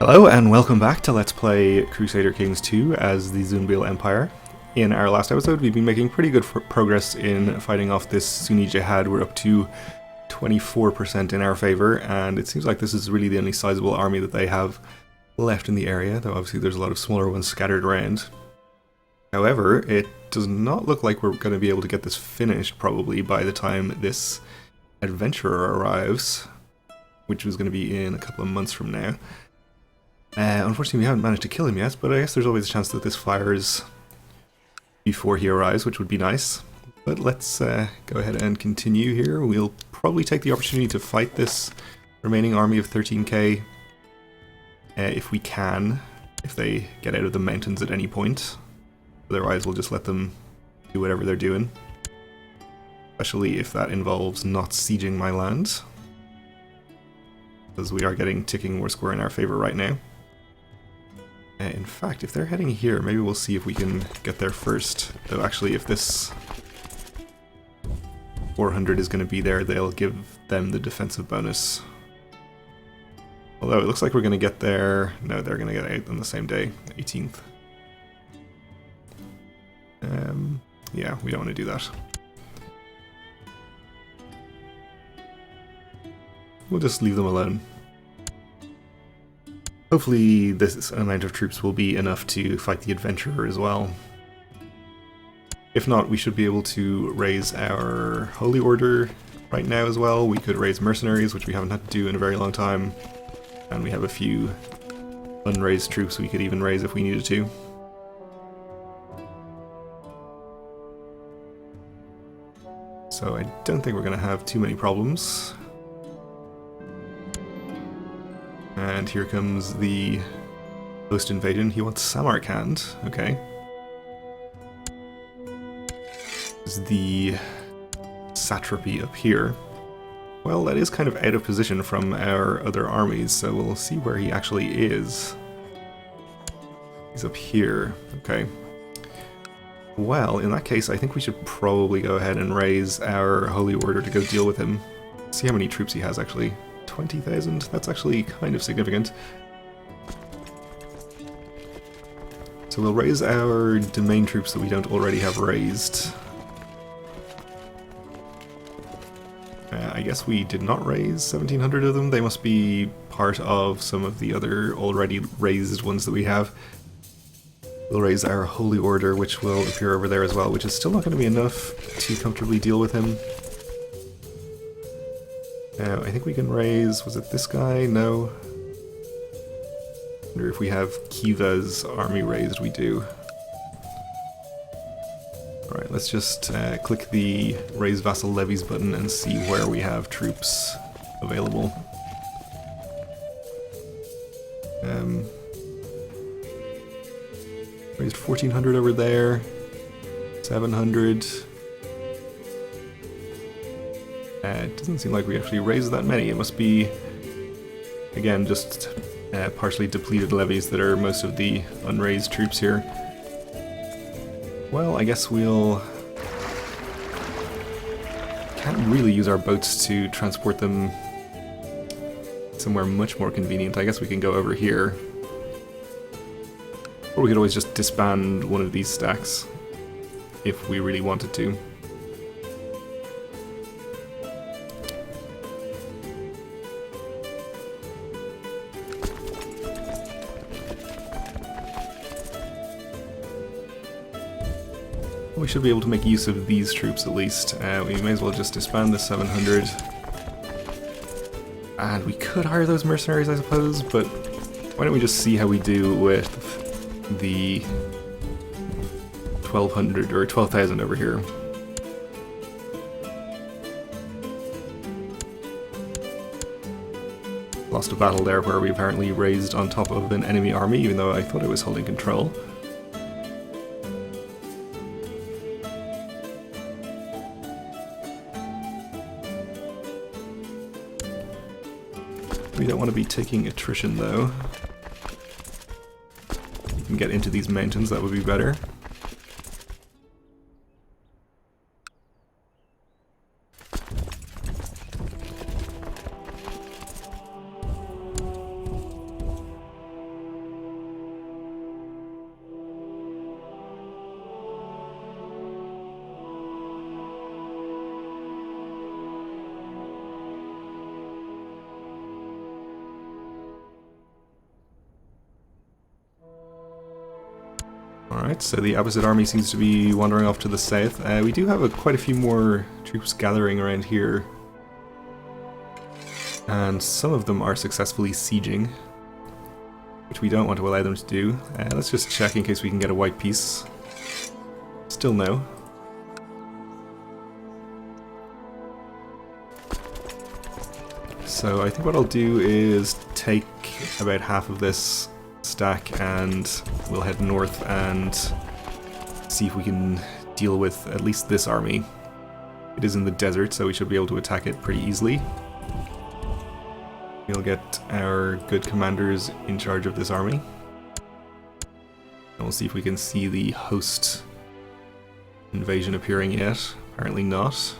Hello and welcome back to Let's Play Crusader Kings 2 as the Zunbil Empire. In our last episode we've been making pretty good progress in fighting off this Sunni Jihad. We're up to 24% in our favour, and it seems like this is really the only sizable army that they have left in the area, though obviously there's a lot of smaller ones scattered around. However, it does not look like we're going to be able to get this finished probably by the time this adventurer arrives, which is going to be in a couple of months from now. Unfortunately, we haven't managed to kill him yet, but I guess there's always a chance that this fires before he arrives, which would be nice. But let's go ahead and continue here. We'll probably take the opportunity to fight this remaining army of 13k if we can, if they get out of the mountains at any point. Otherwise, we'll just let them do whatever they're doing, especially if that involves not sieging my land, because we are getting ticking more square in our favour right now. In fact, if they're heading here, maybe we'll see if we can get there first. Though actually, if this 400 is going to be there, they'll give them the defensive bonus. Although it looks like we're going to get there... No, they're going to get out on the same day, 18th. Yeah, we don't want to do that. We'll just leave them alone. Hopefully this amount of troops will be enough to fight the adventurer as well. If not, we should be able to raise our holy order right now as well. We could raise mercenaries, which we haven't had to do in a very long time. And we have a few unraised troops we could even raise if we needed to. So I don't think we're going to have too many problems. And here comes the host invasion. He wants Samarkand. Okay. Is the satrapy up here. Well, that is kind of out of position from our other armies, so we'll see where he actually is. He's up here. Okay. Well, in that case, I think we should probably go ahead and raise our holy order to go deal with him. See how many troops he has, actually. 20,000? That's actually kind of significant. So we'll raise our domain troops that we don't already have raised. I guess we did not raise 1,700 of them. They must be part of some of the other already raised ones that we have. We'll raise our holy order, which will appear over there as well, which is still not going to be enough to comfortably deal with him. I think we can raise, was it this guy? No. I wonder if we have Kiva's army raised. We do. Alright, let's just click the raise vassal levies button and see where we have troops available. Raised 1,400 over there, 700. It doesn't seem like we actually raised that many. It must be, again, just partially depleted levies that are most of the unraised troops here. Well, I guess we'll... Can't really use our boats to transport them somewhere much more convenient. I guess we can go over here. Or we could always just disband one of these stacks if we really wanted to. We should be able to make use of these troops at least. We may as well just disband the 700. And we could hire those mercenaries, I suppose, but why don't we just see how we do with the 1,200 or 12,000 over here. Lost a battle there where we apparently raised on top of an enemy army, even though I thought I was holding control. We don't want to be taking attrition though. We can get into these mountains, that would be better. Alright, so the Abbasid army seems to be wandering off to the south. We do have quite a few more troops gathering around here. And some of them are successfully sieging, which we don't want to allow them to do. Let's just check in case we can get a white piece. Still no. So I think what I'll do is take about half of this stack and we'll head north and see if we can deal with at least this army. It is in the desert, so we should be able to attack it pretty easily. We'll get our good commanders in charge of this army. And we'll see if we can see the host invasion appearing yet. Apparently not.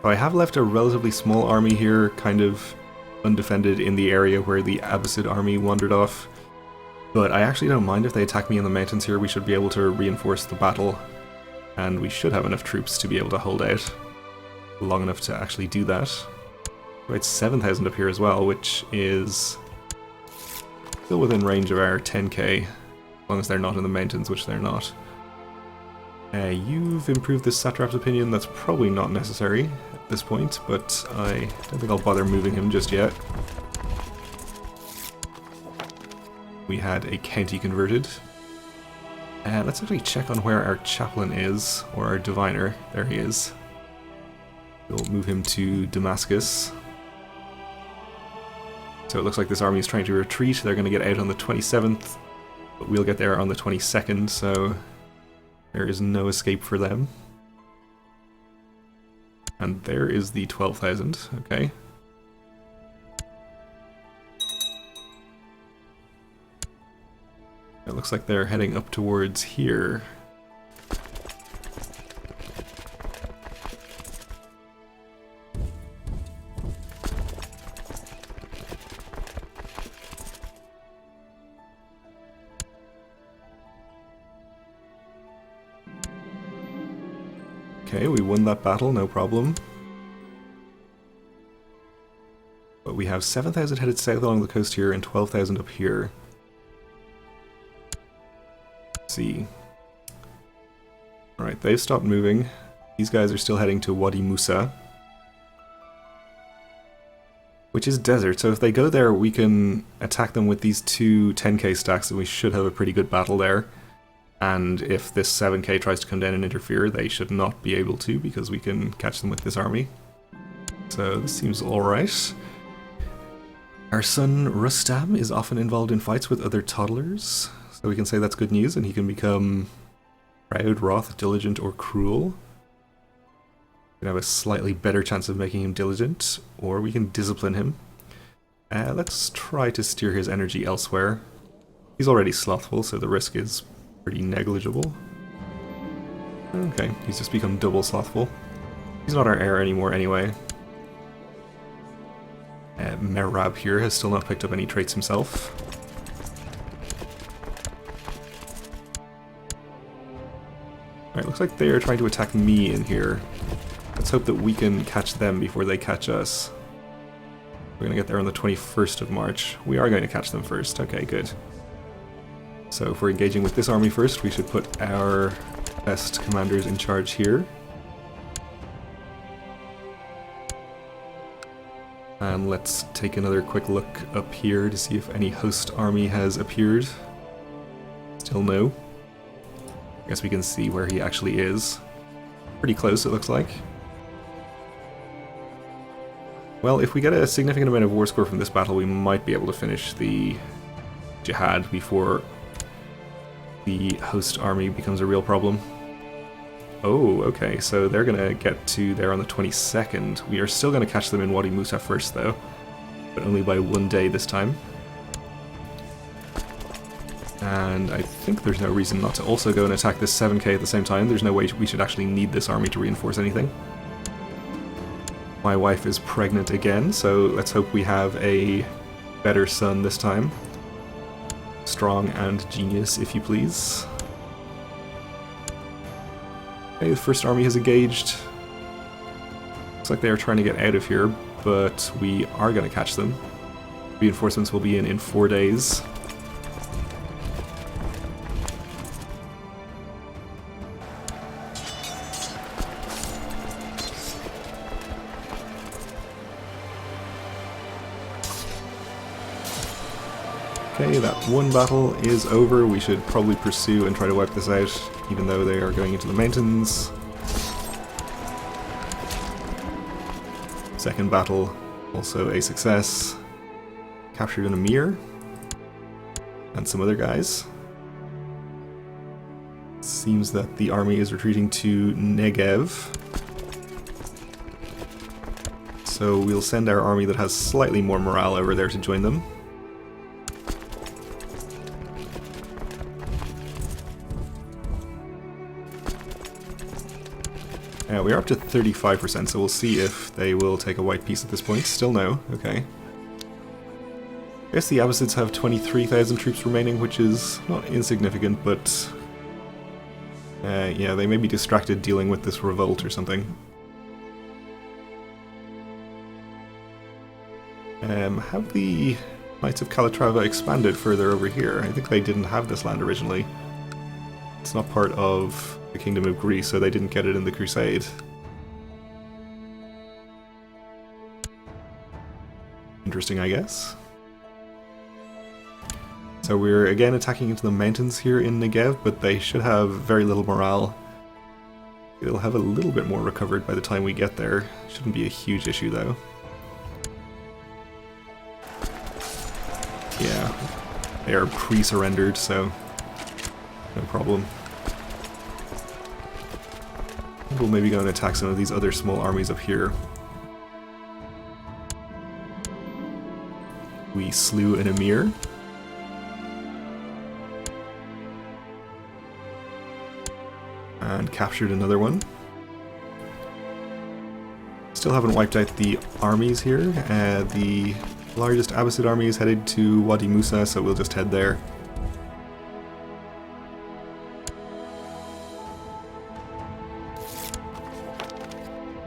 So I have left a relatively small army here, kind of undefended in the area where the Abbasid army wandered off. But I actually don't mind if they attack me in the mountains here. We should be able to reinforce the battle. And we should have enough troops to be able to hold out long enough to actually do that. About 7,000 up here as well, which is still within range of our 10k, as long as they're not in the mountains, which they're not. You've improved this satrap's opinion. That's probably not necessary at this point, but I don't think I'll bother moving him just yet. We had a county converted. Let's actually check on where our chaplain is, or our diviner. There he is. We'll move him to Damascus. So it looks like this army is trying to retreat. They're going to get out on the 27th, but we'll get there on the 22nd, so there is no escape for them. And there is the 12,000, okay. It looks like they're heading up towards here. Okay, we won that battle, no problem. But we have 7,000 headed south along the coast here and 12,000 up here. Let's see. Alright, they've stopped moving. These guys are still heading to Wadi Musa, which is desert, so if they go there we can attack them with these two 10k stacks and we should have a pretty good battle there. And if this 7k tries to come down and interfere, they should not be able to, because we can catch them with this army. So this seems alright. Our son Rustam is often involved in fights with other toddlers, so we can say that's good news, and he can become proud, wroth, diligent, or cruel. We can have a slightly better chance of making him diligent, or we can discipline him. Let's try to steer his energy elsewhere. He's already slothful, so the risk is pretty negligible. Okay, he's just become double slothful. He's not our heir anymore anyway. Merab here has still not picked up any traits himself. Alright, looks like they are trying to attack me in here. Let's hope that we can catch them before they catch us. We're gonna get there on the 21st of March. We are going to catch them first. Okay, good. So if we're engaging with this army first, we should put our best commanders in charge here. And let's take another quick look up here to see if any host army has appeared. Still no. I guess we can see where he actually is. Pretty close, it looks like. Well, if we get a significant amount of war score from this battle, we might be able to finish the jihad before the host army becomes a real problem. Oh, okay, so they're gonna get to there on the 22nd. We are still gonna catch them in Wadi Musa first, though, but only by 1 day this time. And I think there's no reason not to also go and attack this 7k at the same time. There's no way we should actually need this army to reinforce anything. My wife is pregnant again, so let's hope we have a better son this time. Strong and genius, if you please. Okay, the first army has engaged. Looks like they are trying to get out of here, but we are going to catch them. Reinforcements will be in 4 days. Okay, that one battle is over. We should probably pursue and try to wipe this out, even though they are going into the mountains. Second battle, also a success. Captured an emir and some other guys. Seems that the army is retreating to Negev. So we'll send our army that has slightly more morale over there to join them. We are up to 35%, so we'll see if they will take a white piece at this point. Still no, okay. I guess the Abbasids have 23,000 troops remaining, which is not insignificant, but yeah, they may be distracted dealing with this revolt or something. Have the Knights of Calatrava expanded further over here? I think they didn't have this land originally. It's not part of the Kingdom of Greece, so they didn't get it in the Crusade. Interesting, I guess. So we're again attacking into the mountains here in Negev, but they should have very little morale. They'll have a little bit more recovered by the time we get there. Shouldn't be a huge issue though. Yeah, they are pre-surrendered, so no problem. We'll maybe go and attack some of these other small armies up here. We slew an emir. And captured another one. Still haven't wiped out the armies here. The largest Abbasid army is headed to Wadi Musa, so we'll just head there.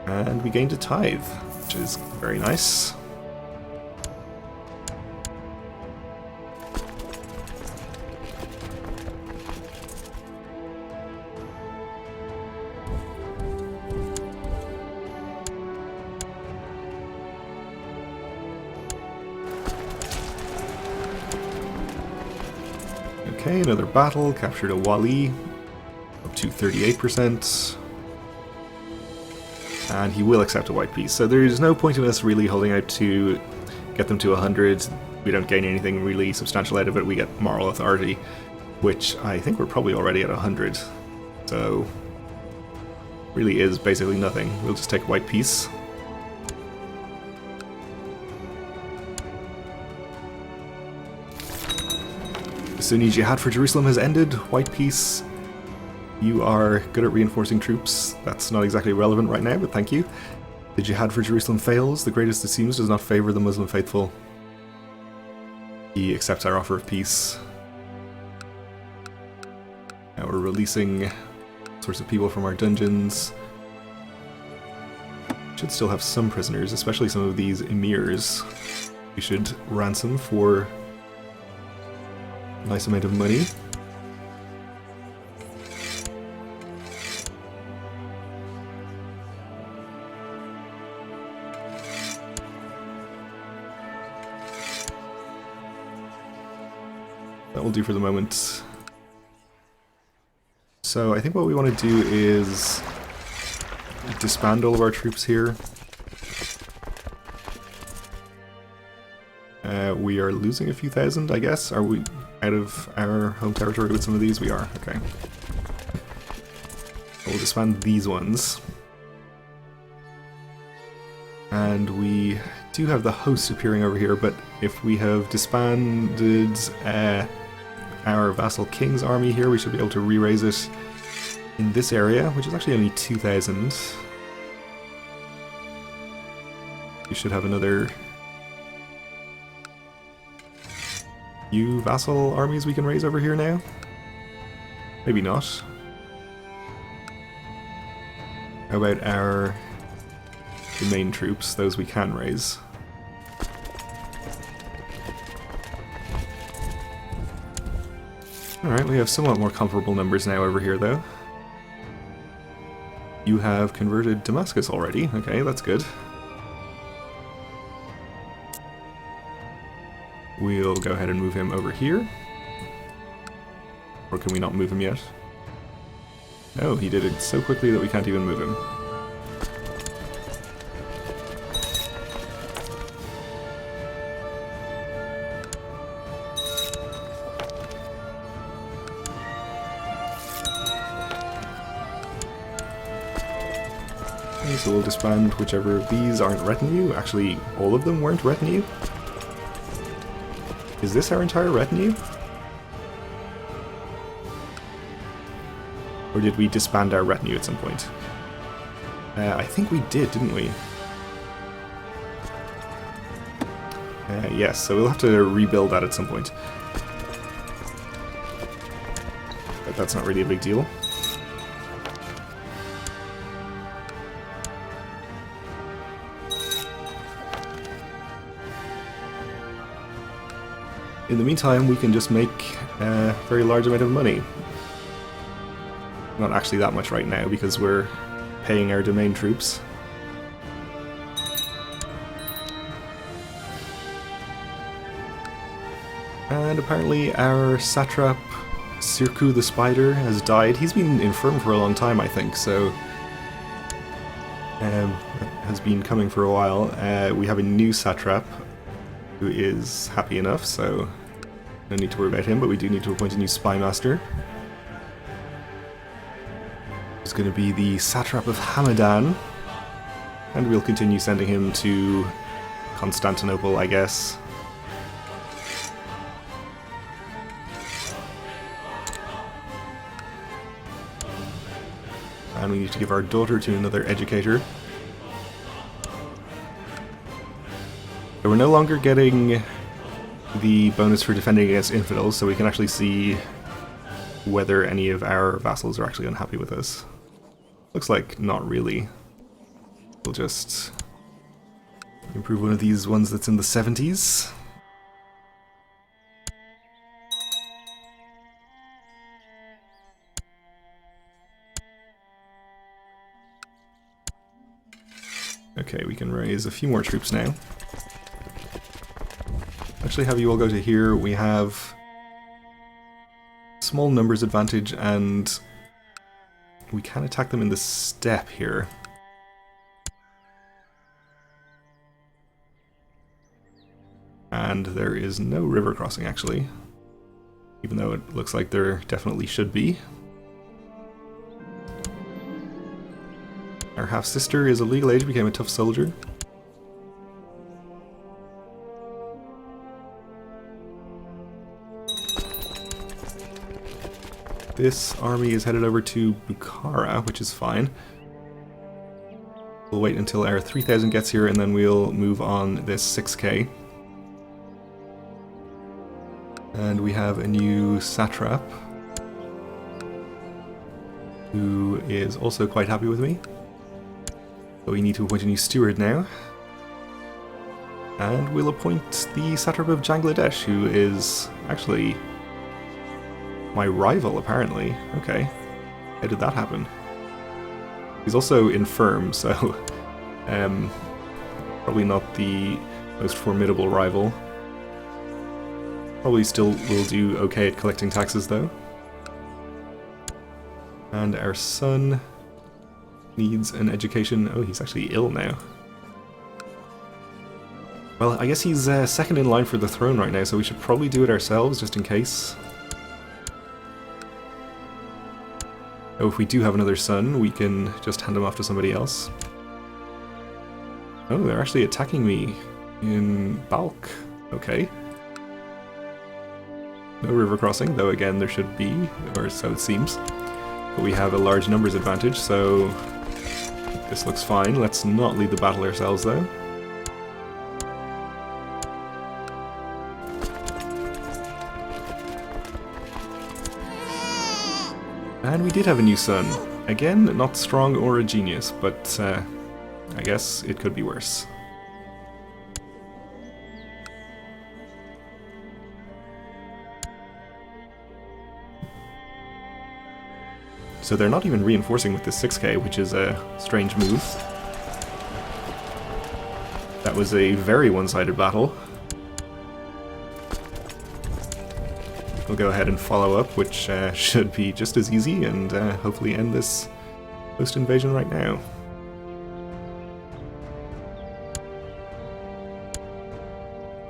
And we gained a tithe, which is very nice. Okay, another battle, captured a Wali, up to 38%. And he will accept a white piece, so there's no point in us really holding out to get them to 100. We don't gain anything really substantial out of it. We get moral authority, which I think we're probably already at 100. So, really is basically nothing. We'll just take a white piece. The Sunni Jihad for Jerusalem has ended. White piece. You are good at reinforcing troops. That's not exactly relevant right now, but thank you. The Jihad for Jerusalem fails. The greatest it seems does not favor the Muslim faithful. He accepts our offer of peace. Now we're releasing sorts of people from our dungeons. Should still have some prisoners, especially some of these emirs. We should ransom for a nice amount of money. That will do for the moment. So I think what we want to do is disband all of our troops here. We are losing a few thousand, I guess. Are we out of our home territory with some of these? We are, okay. We'll disband these ones. And we do have the host appearing over here, but if we have disbanded our vassal king's army here, we should be able to re-raise it in this area, which is actually only 2,000. We should have another few vassal armies we can raise over here now. Maybe not. How about our main troops? Those we can raise. Alright, we have somewhat more comparable numbers now over here, though. You have converted Damascus already. Okay, that's good. We'll go ahead and move him over here. Or can we not move him yet? No, he did it so quickly that we can't even move him. Okay, so we'll disband whichever of these aren't retinue. Actually, all of them weren't retinue? Is this our entire retinue? Or did we disband our retinue at some point? I think we did, didn't we? Yes, so we'll have to rebuild that at some point. But that's not really a big deal. In the meantime, we can just make a very large amount of money. Not actually that much right now, because we're paying our domain troops. And apparently our satrap, Sirku the Spider, has died. He's been infirm for a long time, I think, so... has been coming for a while. We have a new satrap, who is happy enough, so no need to worry about him, but we do need to appoint a new spy master. It's going to be the satrap of Hamadan, and we'll continue sending him to Constantinople, I guess. And we need to give our daughter to another educator. So we're no longer getting the bonus for defending against infidels, so we can actually see whether any of our vassals are actually unhappy with us. Looks like not really. We'll just improve one of these ones that's in the 70s. Okay, we can raise a few more troops now. Actually have you all go to here. We have small numbers advantage and we can attack them in the steppe here. And there is no river crossing actually, even though it looks like there definitely should be. Our half-sister is a legal age, became a tough soldier. This army is headed over to Bukhara, which is fine. We'll wait until our 3,000 gets here and then we'll move on this 6k. And we have a new satrap, who is also quite happy with me. But we need to appoint a new steward now. And we'll appoint the satrap of Bangladesh, who is actually my rival, apparently. Okay. How did that happen? He's also infirm, so probably not the most formidable rival. Probably still will do okay at collecting taxes, though. And our son needs an education. Oh, he's actually ill now. Well, I guess he's second in line for the throne right now, so we should probably do it ourselves, just in case. Oh, if we do have another son, we can just hand him off to somebody else. Oh, they're actually attacking me in Balk. Okay. No river crossing, though again there should be, or so it seems. But we have a large numbers advantage, so this looks fine. Let's not lead the battle ourselves, though. And we did have a new son. Again, not strong or a genius, but I guess it could be worse. So they're not even reinforcing with this 6k, which is a strange move. That was a very one-sided battle. We'll go ahead and follow up, which should be just as easy, and hopefully end this post-invasion right now.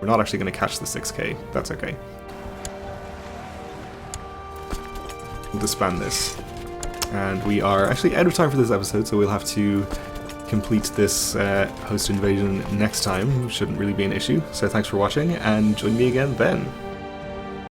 We're not actually going to catch the 6k, that's okay. We'll disband this. And we are actually out of time for this episode, so we'll have to complete this post-invasion next time. Shouldn't really be an issue. So thanks for watching, and join me again then.